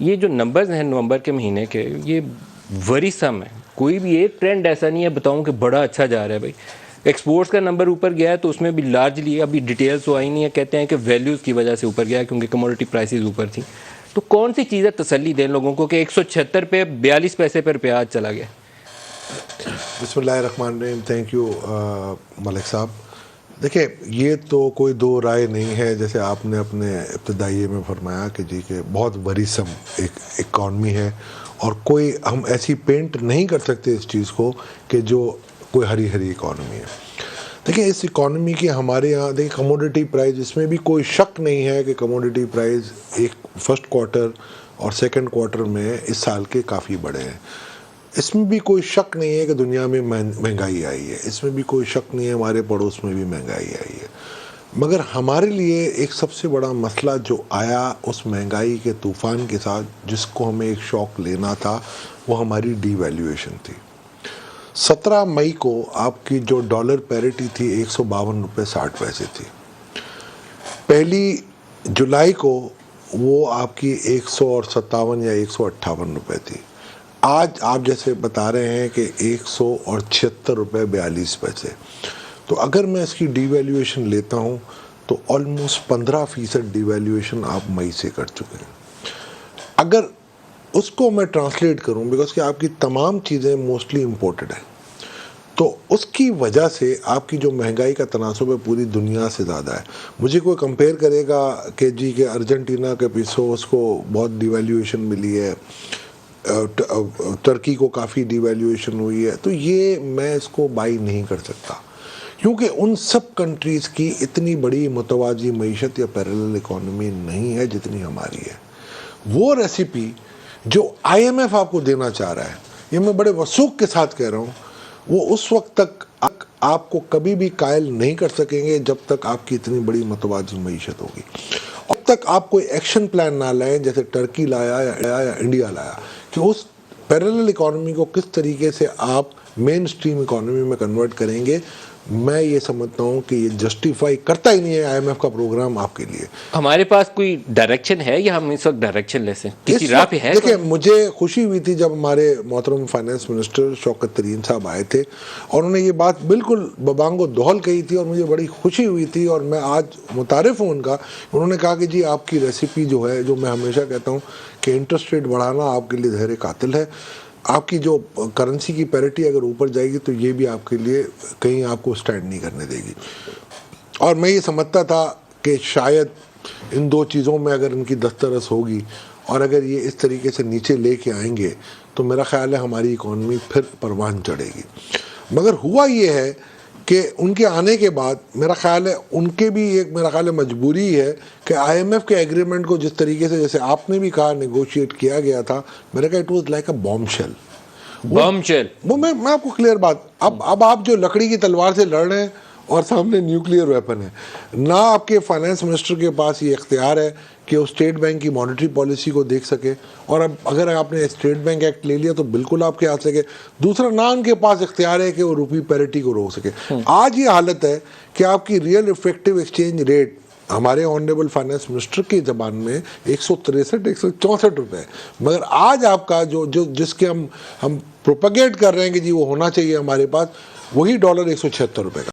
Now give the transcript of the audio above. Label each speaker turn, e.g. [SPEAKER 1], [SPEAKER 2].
[SPEAKER 1] یہ جو نمبرز ہیں نومبر کے مہینے کے یہ وریسم ہے. کوئی بھی ایک ٹرینڈ ایسا نہیں ہے بتاؤں کہ بڑا اچھا جا رہا ہے بھائی. ایکسپورٹس کا نمبر اوپر گیا ہے تو اس میں بھی لارجلی ابھی ڈیٹیلز تو آئی نہیں ہے, کہتے ہیں کہ ویلیوز کی وجہ سے اوپر گیا ہے کیونکہ کموڈٹی پرائسز اوپر تھیں. تو کون سی چیزیں تسلی دیں لوگوں کو کہ 176 پہ 42 پیسے پر پیاز چلا گیا؟
[SPEAKER 2] بسم اللہ الرحمن الرحیم. تھینک یو ملک صاحب. دیکھیں یہ تو کوئی دو رائے نہیں ہے, جیسے آپ نے اپنے ابتدائیے میں فرمایا کہ جی کہ بہت وریسم ایک اکانومی ہے اور کوئی ہم ایسی پینٹ نہیں کر سکتے اس چیز کو کہ جو کوئی ہری ہری اکانومی ہے. دیکھیں اس اکانومی کی ہمارے یہاں دیکھیں کموڈٹی پرائز, اس میں بھی کوئی شک نہیں ہے کہ کموڈٹی پرائز ایک فرسٹ کوارٹر اور سیکنڈ کوارٹر میں اس سال کے کافی بڑے ہیں. اس میں بھی کوئی شک نہیں ہے کہ دنیا میں مہنگائی آئی ہے, اس میں بھی کوئی شک نہیں ہے ہمارے پڑوس میں بھی مہنگائی آئی ہے. مگر ہمارے لیے ایک سب سے بڑا مسئلہ جو آیا اس مہنگائی کے طوفان کے ساتھ, جس کو ہمیں ایک شوق لینا تھا, وہ ہماری ڈی ویلیویشن تھی. 17 مئی کو آپ کی جو ڈالر پیرٹی تھی 152 روپے 60 پیسے تھی. 1 جولائی کو وہ آپ کی 157 یا 158 روپے تھی. آج آپ جیسے بتا رہے ہیں کہ 176 روپے 42 پیسے. تو اگر میں اس کی ڈی ویلیویشن لیتا ہوں تو آلموسٹ 15% ڈی ویلیویشن آپ مئی سے کر چکے ہیں. اگر اس کو میں ٹرانسلیٹ کروں, بیکاز کہ آپ کی تمام چیزیں موسٹلی امپورٹڈ ہیں, تو اس کی وجہ سے آپ کی جو مہنگائی کا تناسب ہے پوری دنیا سے زیادہ ہے. مجھے کوئی کمپیئر کرے گا کہ جی کہ ارجنٹینا کے پیسو اس کو بہت ڈی ویلیویشن ملی ہے, ترکی کو کافی ڈی ویلیویشن ہوئی ہے, تو یہ میں اس کو بائی نہیں کر سکتا, کیونکہ ان سب کنٹریز کی اتنی بڑی متوازی معیشت یا پیرلل اکانومی نہیں ہے جتنی ہماری ہے. وہ ریسیپی جو آئی ایم ایف آپ کو دینا چاہ رہا ہے, یہ میں بڑے وثوق کے ساتھ کہہ رہا ہوں, وہ اس وقت تک آپ کو کبھی بھی قائل نہیں کر سکیں گے جب تک آپ کی اتنی بڑی متوازی معیشت ہوگی. اب تک آپ کوئی ایکشن پلان نہ لائیں جیسے ٹرکی لایا یا انڈیا لایا, کہ اس پیرلل اکانومی کو کس طریقے سے آپ مین سٹریم اکانومی میں کنورٹ کریں گے. میں یہ سمجھتا ہوں کہ یہ جسٹیفائی کرتا ہی نہیں ہے آئی ایم ایف کا پروگرام آپ کے لیے.
[SPEAKER 1] ہمارے پاس کوئی ڈائریکشن ہے یا ہم اس وقت ڈائریکشن لے سیں, کسی راہ پہ ہے؟
[SPEAKER 2] دیکھیں مجھے خوشی ہوئی تھی جب ہمارے محترم فائنانس منسٹر شوکت ترین صاحب آئے تھے اور انہوں نے یہ بات بالکل ببانگ و دہل کہی تھی, اور مجھے بڑی خوشی ہوئی تھی, اور میں آج متعارف ہوں ان کا. انہوں نے کہا کہ جی آپ کی ریسیپی جو ہے, جو میں ہمیشہ کہتا ہوں کہ انٹرسٹ ریٹ بڑھانا آپ کے لیے زہر قاتل ہے, آپ کی جو کرنسی کی پیرٹی اگر اوپر جائے گی تو یہ بھی آپ کے لیے کہیں آپ کو سٹینڈ نہیں کرنے دے گی. اور میں یہ سمجھتا تھا کہ شاید ان دو چیزوں میں اگر ان کی دسترس ہوگی اور اگر یہ اس طریقے سے نیچے لے کے آئیں گے تو میرا خیال ہے ہماری اکانومی پھر پروان چڑھے گی. مگر ہوا یہ ہے کہ ان کے آنے کے بعد میرا خیال ہے ان کے بھی ایک میرا خیال ہے مجبوری ہے کہ آئی ایم ایف کے ایگریمنٹ کو جس طریقے سے جیسے آپ نے بھی کہا نیگوشیٹ کیا گیا تھا, میرا کہا it was like a bombshell. وہ میں آپ کو کلیئر بات, اب آپ جو لکڑی کی تلوار سے لڑ رہے ہیں اور سامنے نیوکلیئر ویپن ہے, نہ آپ کے فائنانس منسٹر کے پاس یہ اختیار ہے کہ وہ اسٹیٹ بینک کی مانیٹری پالیسی کو دیکھ سکے, اور اب اگر آپ نے اسٹیٹ بینک ایکٹ لے لیا تو بالکل آپ کے ہاتھ سے. دوسرا, نہ ان کے پاس اختیار ہے کہ وہ روپی پیرٹی کو روک سکے. آج یہ حالت ہے کہ آپ کی ریئل افیکٹو ایکسچینج ریٹ ہمارے آنریبل فائنانس منسٹر کی زبان میں 163-164 روپے, مگر آج آپ کا جو جس کے ہم پروپیگیٹ کر رہے ہیں کہ جی وہ ہونا چاہیے ہمارے پاس, وہی $176 کا.